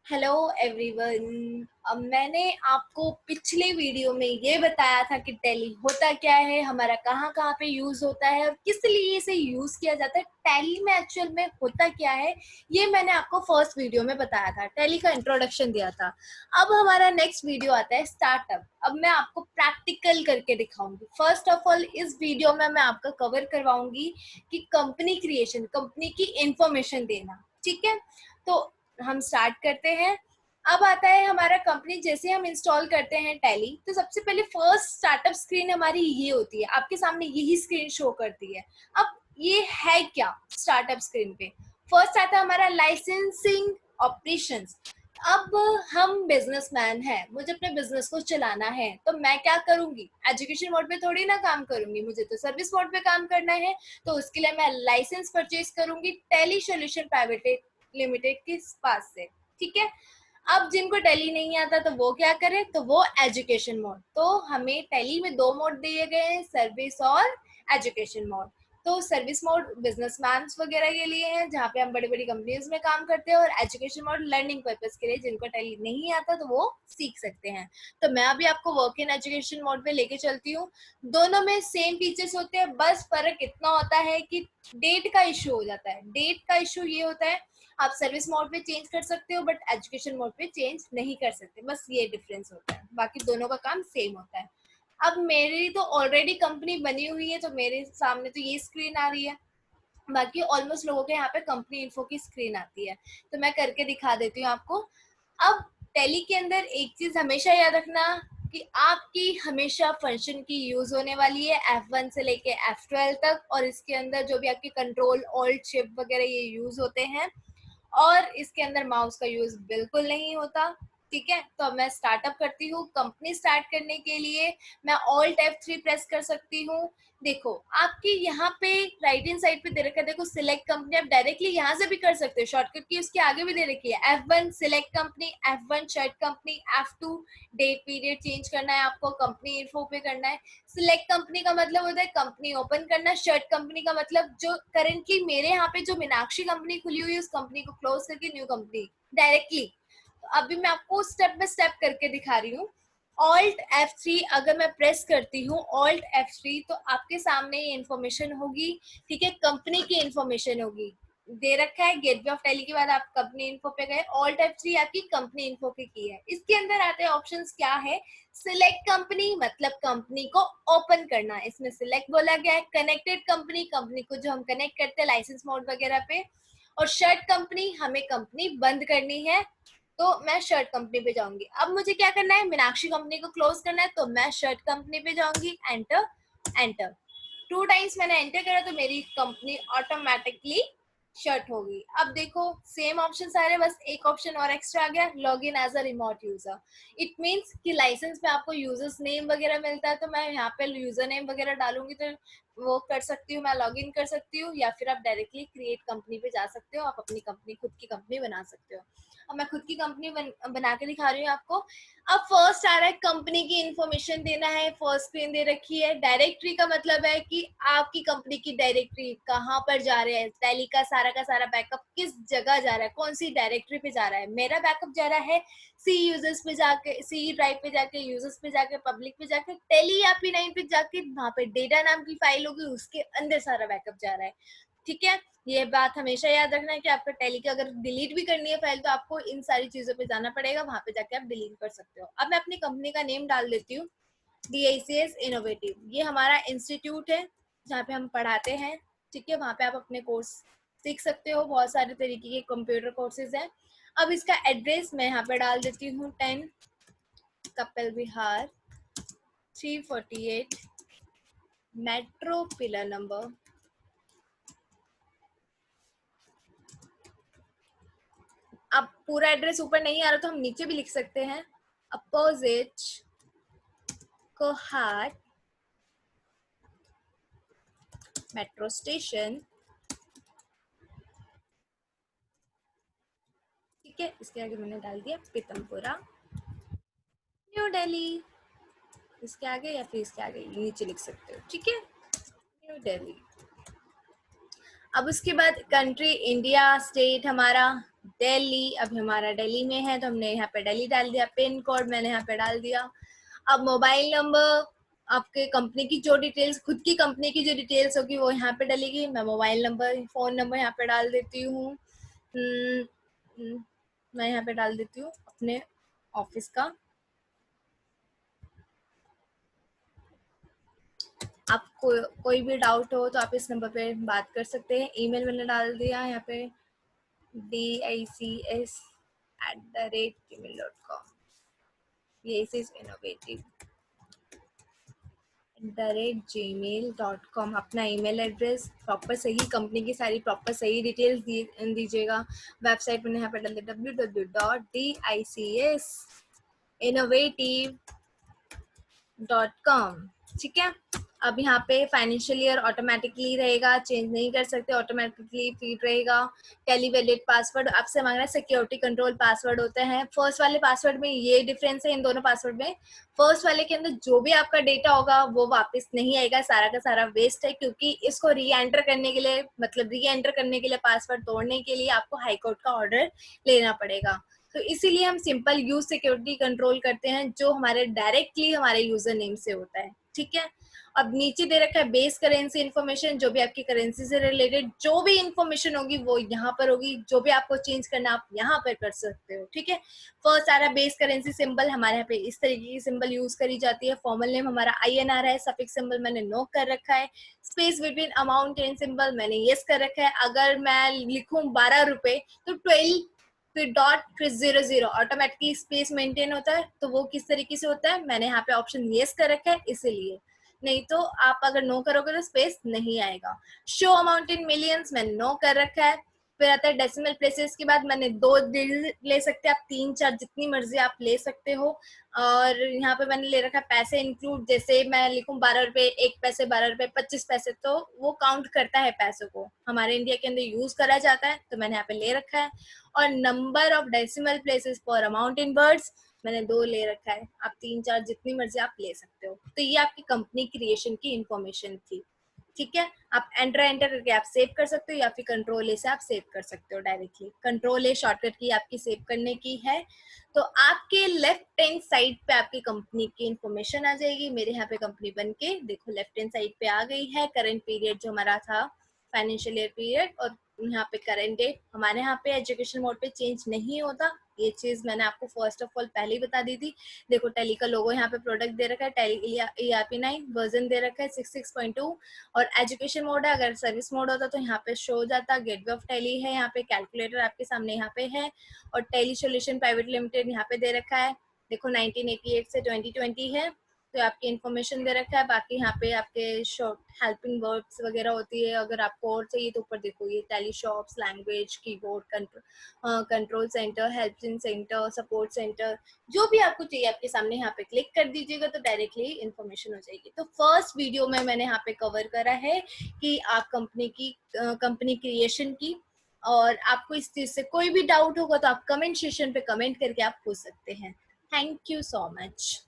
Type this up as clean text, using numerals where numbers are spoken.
Hello everyone. अब मैंने आपको पिछले वीडियो में ये बताया था कि टैली होता क्या है, हमारा कहाँ कहाँ पे यूज होता है और किस लिए इसे यूज किया जाता है। टैली में एक्चुअल में होता क्या है ये मैंने आपको फर्स्ट वीडियो में बताया था, टैली का इंट्रोडक्शन दिया था। अब हमारा नेक्स्ट वीडियो आता है स्टार्टअप। अब मैं आपको प्रैक्टिकल करके दिखाऊंगी। फर्स्ट ऑफ ऑल इस वीडियो में मैं आपका कवर करवाऊंगी कि कंपनी क्रिएशन, कंपनी की इंफॉर्मेशन देना। ठीक है, तो हम स्टार्ट करते हैं। अब आता है हमारा कंपनी, जैसे हम इंस्टॉल करते हैं टैली तो सबसे पहले फर्स्ट स्टार्टअप स्क्रीन हमारी ये होती है, आपके सामने यही स्क्रीन शो करती है। अब ये है क्या स्टार्टअप स्क्रीन पे? फर्स्ट आता है हमारा लाइसेंसिंग ऑपरेशंस। अब हम बिजनेसमैन हैं, मुझे अपने बिजनेस को चलाना है तो मैं क्या करूंगी, एजुकेशन मोड पे थोड़ी ना काम करूंगी, मुझे तो सर्विस मोड पे काम करना है। तो उसके लिए मैं लाइसेंस परचेज करूंगी टैली सॉल्यूशन प्राइवेट लिमिटेड के पास से। ठीक है, अब जिनको टैली नहीं आता तो वो क्या करे, तो वो एजुकेशन मोड। तो हमें टैली में दो मोड दिए गए हैं, सर्विस और एजुकेशन मोड। तो सर्विस मोड बिजनेसमैन वगैरह के लिए है, जहाँ पे हम बड़ी बड़ी कंपनीज में काम करते हैं, और एजुकेशन मोड लर्निंग पर्पज के लिए, जिनको टैली नहीं आता तो वो सीख सकते हैं। तो मैं अभी आपको वर्क इन एजुकेशन मोड पे लेके चलती हूँ। दोनों में सेम फीचर्स होते हैं, बस फर्क इतना होता है कि डेट का इशू हो जाता है। डेट का इशू ये होता है, आप सर्विस मोड पे चेंज कर सकते हो बट एजुकेशन मोड पे चेंज नहीं कर सकते, बस ये डिफरेंस होता है, बाकी दोनों का काम सेम होता है। अब मेरी तो ऑलरेडी कंपनी बनी हुई है तो मेरे सामने तो ये स्क्रीन आ रही है, बाकी ऑलमोस्ट लोगों के यहाँ पे कंपनी इन्फो की स्क्रीन आती है। तो मैं करके दिखा देती हूँ आपको। अब टैली के अंदर एक चीज हमेशा याद रखना कि आपकी हमेशा फंक्शन की यूज होने वाली है F1 से लेके F12 तक, और इसके अंदर जो भी आपके कंट्रोल ऑल्ट शिफ्ट वगैरह ये यूज होते हैं, और इसके अंदर माउस का यूज बिल्कुल नहीं होता। ठीक है, तो अब मैं स्टार्टअप करती हूँ। कंपनी स्टार्ट करने के लिए मैं ऑल्ट F3 प्रेस कर सकती हूँ। देखो आपके यहाँ पे राइट हैंड साइड पे दे रखा है, देखो सिलेक्ट कंपनी, आप डायरेक्टली यहाँ से भी कर सकते हो, शॉर्टकट की उसके आगे भी दे रखी है F1 select company, F1 shirt company, F2 date period change करना है आपको, कंपनी इन्फो पे करना है। सिलेक्ट कंपनी का मतलब होता है कंपनी ओपन करना, शर्ट कंपनी का मतलब जो करेंटली मेरे यहाँ पे जो मीनाक्षी कंपनी खुली हुई है उस कंपनी को क्लोज करके न्यू कंपनी डायरेक्टली। तो अभी मैं आपको स्टेप बाय स्टेप करके दिखा रही हूँ। ऑल्ट F3 अगर मैं प्रेस करती हूँ, ऑल्ट F3, तो आपके सामने ये इन्फॉर्मेशन होगी। ठीक है, कंपनी की इन्फॉर्मेशन होगी, दे रखा है गेटवे ऑफ टैली के बाद आप कंपनी इन्फो पे गए, ऑल्ट F3 आपकी कंपनी इन्फो पे की है। इसके अंदर आते हैं ऑप्शंस, क्या है, सिलेक्ट कंपनी मतलब कंपनी को ओपन करना, इसमें सिलेक्ट बोला गया है। कनेक्टेड कंपनी, कंपनी को जो हम कनेक्ट करते हैं लाइसेंस मोड वगैरह पे। और शर्ट कंपनी, हमें कंपनी बंद करनी है, तो मैं शर्ट कंपनी पे जाऊंगी। अब मुझे क्या करना है, मीनाक्षी कंपनी को क्लोज करना है, तो मैं शर्ट कंपनी पे जाऊंगी, एंटर एंटर। 2 टाइम्स मैंने एंटर करा तो मेरी कंपनी ऑटोमेटिकली शर्ट होगी। अब देखो सेम ऑप्शन सारे, बस एक ऑप्शन और एक्स्ट्रा आ गया, log in as a remote user. It means कि लाइसेंस में आपको यूजर्स नेम वगैरह मिलता है, तो मैं यहाँ पे यूजर नेम वगैरह डालूंगी तो वो कर सकती हूँ, मैं लॉग इन कर सकती हूँ, या फिर आप डायरेक्टली क्रिएट कंपनी पे जा सकते हो, आप अपनी कंपनी, खुद की कंपनी बना सकते हो। अब मैं खुद की कंपनी बना के दिखा रही हूँ आपको। अब फर्स्ट आ रहा है कंपनी की इंफॉर्मेशन देना है, फर्स्ट स्क्रीन दे रखी है। डायरेक्टरी का मतलब है कि आपकी कंपनी की डायरेक्टरी कहाँ पर जा रहे हैं, टैली का सारा बैकअप किस जगह जा रहा है, कौन सी डायरेक्टरी पे जा रहा है। मेरा बैकअप जा रहा है सी यूजर्स पे जाके, सी ड्राइव पे जाके, यूजर्स पे जाके, पब्लिक पे जाके, टैली या P9 पे जाके, वहां पे डेटा नाम की फाइल होगी, उसके अंदर सारा बैकअप जा रहा है। ठीक है, ये बात हमेशा याद रखना है कि आपका टैली की अगर डिलीट भी करनी है फाइल तो आपको इन सारी चीजों पे जाना पड़ेगा, वहां पे जाके आप डिलीट कर सकते हो। अब मैं अपनी कंपनी का नेम डाल देती हूँ, DICS इनोवेटिव। ये हमारा इंस्टीट्यूट है जहाँ पे हम पढ़ाते हैं। ठीक है, वहाँ पे आप अपने कोर्स सीख सकते हो, बहुत सारे तरीके के कंप्यूटर कोर्सेज हैं। अब इसका एड्रेस मैं यहाँ पे डाल देती हूँ, 10 कपिल विहार 348 मेट्रो पिलर नंबर। अब पूरा एड्रेस ऊपर नहीं आ रहा तो हम नीचे भी लिख सकते हैं, अपोजिट कोहाट मेट्रो स्टेशन। ठीक है, इसके आगे मैंने डाल दिया पीतमपुरा न्यू दिल्ली, इसके आगे या फिर इसके आगे नीचे लिख सकते हो। ठीक है, न्यू दिल्ली। अब उसके बाद कंट्री इंडिया, स्टेट हमारा दिल्ली, अभी हमारा दिल्ली में है तो हमने यहाँ पे दिल्ली डाल दिया, पिन कोड मैंने यहाँ पे डाल दिया। अब मोबाइल नंबर, आपके कंपनी की जो डिटेल्स, खुद की कंपनी की जो डिटेल्स होगी वो यहाँ पे डलेगी। मैं मोबाइल नंबर, फ़ोन नंबर यहाँ पे डाल देती हूँ। मैं यहाँ पे डाल देती हूँ अपने ऑफिस का। आपको कोई भी डाउट हो तो आप इस नंबर पे बात कर सकते हैं। ईमेल मैंने डाल दिया यहाँ पे dics@gmail.com, ये इज इनोवेटिव @gmail.com। अपना ईमेल एड्रेस प्रॉपर सही, कंपनी की सारी प्रॉपर सही डिटेल्स दीजिएगा। वेबसाइट मैंने यहाँ पे डाल दिया www.dics.innovative.com। ठीक है। अब यहाँ पे फाइनेंशियल ईयर ऑटोमेटिकली रहेगा, चेंज नहीं कर सकते, ऑटोमेटिकली फीड रहेगा। टेली वैलिड पासवर्ड आपसे मांग रहा है, सिक्योरिटी कंट्रोल पासवर्ड होते हैं। फर्स्ट वाले पासवर्ड में ये डिफरेंस है इन दोनों पासवर्ड में, फर्स्ट वाले के अंदर जो भी आपका डेटा होगा वो वापस नहीं आएगा, सारा का सारा वेस्ट है, क्योंकि इसको री एंटर करने के लिए, मतलब री एंटर करने के लिए, पासवर्ड तोड़ने के लिए आपको हाईकोर्ट का ऑर्डर लेना पड़ेगा। तो इसीलिए हम सिंपल यूज सिक्योरिटी कंट्रोल करते हैं, जो हमारे डायरेक्टली हमारे यूजर नेम से होता है। ठीक है। अब नीचे दे रखा है बेस करेंसी इन्फॉर्मेशन, जो भी आपकी करेंसी से रिलेटेड जो भी इन्फॉर्मेशन होगी वो यहाँ पर होगी, जो भी आपको चेंज करना आप यहाँ पर कर सकते हो। ठीक है। फर्स्ट आ रहा बेस करेंसी सिंबल, हमारे यहाँ पे इस तरीके की सिंबल यूज करी जाती है। फॉर्मल नेम हमारा INR है, सफिक्स सिंबल मैंने नो कर रखा है। Space between amount and symbol मैंने यस कर रखा है। अगर मैं लिखूं 12 रुपए तो 12 फिर डॉट फिर 00 ऑटोमेटिकली स्पेस मेंटेन होता है। तो वो किस तरीके से होता है, मैंने यहाँ पे ऑप्शन यस कर रखा है इसीलिए, नहीं तो आप अगर नो करोगे तो स्पेस नहीं आएगा। शो अमाउंट इन मिलियंस मैंने नो कर रखा है। फिर आता है डेसिमल प्लेसेस के बाद मैंने 2 डिजिट ले सकते हैं आप, 3 4 जितनी मर्जी आप ले सकते हो। और यहाँ पे मैंने ले रखा है पैसे इंक्लूड, जैसे मैं लिखूं 12 रुपए 1 पैसे, 12 रुपए 25 पैसे, तो वो काउंट करता है पैसों को, हमारे इंडिया के अंदर यूज करा जाता है, तो मैंने यहाँ पे ले रखा है। और number of decimal places for amount in words मैंने 2 ले रखा है, आप 3 4 जितनी मर्जी आप ले सकते हो। तो ये आपकी कंपनी क्रिएशन की इंफॉर्मेशन थी। ठीक है। आप एंटर करके आप सेव कर सकते हो, या फिर कंट्रोल ए से आप सेव कर सकते हो डायरेक्टली। कंट्रोल ए शॉर्टकट की आपकी सेव करने की है। तो आपके लेफ्ट हैंड साइड पे आपकी कंपनी की इंफॉर्मेशन आ जाएगी। मेरे यहाँ पे कंपनी बन के देखो लेफ्ट हैंड साइड पे आ गई है। करंट पीरियड जो हमारा था, फाइनेंशियल ईयर पीरियड, और यहाँ पे करंट डेट। हमारे यहाँ पे एजुकेशन मोड पे चेंज नहीं होता, ये चीज मैंने आपको फर्स्ट ऑफ ऑल पहले ही बता दी थी। देखो टैली का लोगो यहाँ पे प्रोडक्ट दे रखा है, टैली ERP9 वर्जन दे रखा है 6.6.2। और एजुकेशन मोड है, अगर सर्विस मोड होता तो यहाँ पे शो हो जाता। गेटवे ऑफ टैली है, यहाँ पे कैलकुलेटर आपके सामने यहाँ पे है। और टैली सॉल्यूशन प्राइवेट लिमिटेड यहाँ पे दे रखा है। देखो 1988 से 2020 है, तो आपकी इन्फॉर्मेशन दे रखा है। बाकी यहाँ पे आपके शॉर्ट हेल्पिंग वर्ड्स वगैरह होती है, अगर आपको और चाहिए तो ऊपर देखो ये tally shops, language, keyboard, control centre, helping centre, support centre, जो भी आपको चाहिए आपके सामने यहाँ पे क्लिक कर दीजिएगा तो डायरेक्टली इन्फॉर्मेशन हो जाएगी। तो फर्स्ट वीडियो में मैंने यहाँ पे कवर करा है कि आप कंपनी क्रिएशन की। और आपको इस चीज से कोई भी डाउट होगा तो आप कमेंट सेक्शन पे कमेंट करके आप पूछ सकते हैं। Thank you so much.